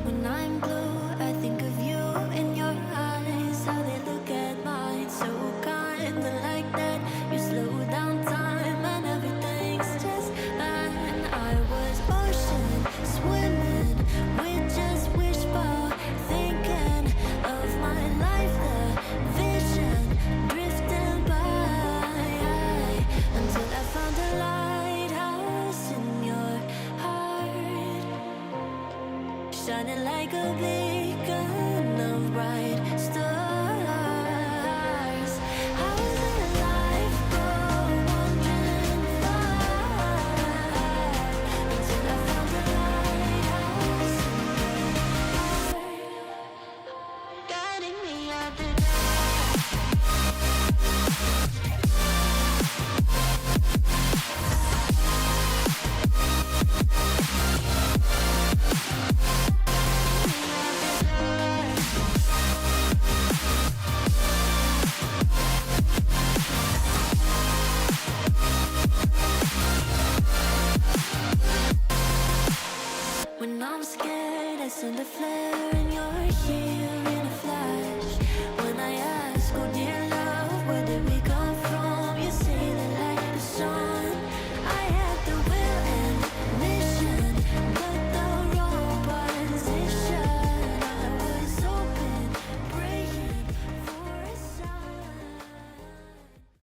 When I'm blue, I think of you in your eyes, how they look at mine, so kinda like that. You slow down time and everything's just fine. I was ocean swimming with just wishful thinking of my life, the vision drifting by, until I found a lighthouse in your heart, shining like a beacon of bright stars. I was alive, wandering far, until I found a lighthouse in your heart, guiding me out the dark. When I'm scared, I send a flare and you're here.